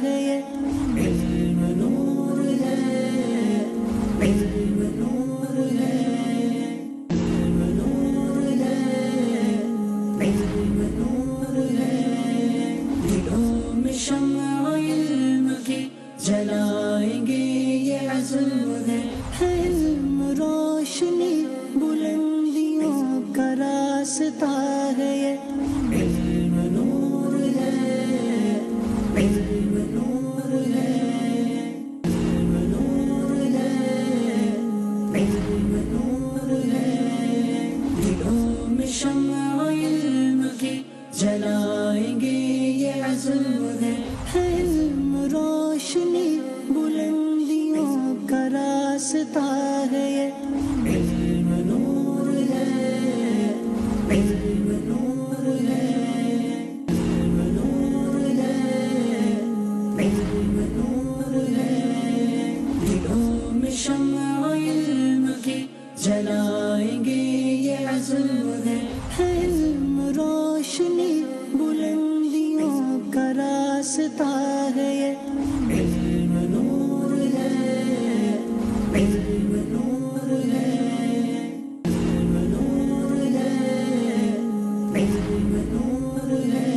ہے یہ علم نور ہے، علم نور ہے، علم نور ہے، علم نور ہے، دلوں میں شمع علم کی جلائیں گے یہ عزم ہے، علم روشنی بلندیوں کا راستہ ہے یہ علم نور ہے، علم نور ہے، علم نور ہے، علم نور ہے، دلوں میں شمع علم کی جلائیں گے یہ عزم ہے، علم روشنی بلندیوں کا راستہ ہے یہ علم نور ہے، علم نور ہے، علم نور ہے، علم نور ہے، دلوں میں شمع علم کی جلائیں گے یہ عزم ہے، علم روشنی بلندیوں کا راستہ ہے یہ علم نور ہے، علم نور ہے، علم نور ہے، علم نور ہے،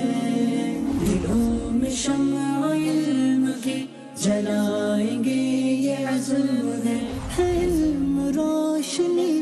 دلوں میں شمع علم کی جلائیں گے یہ عزم ہے، علم روشنی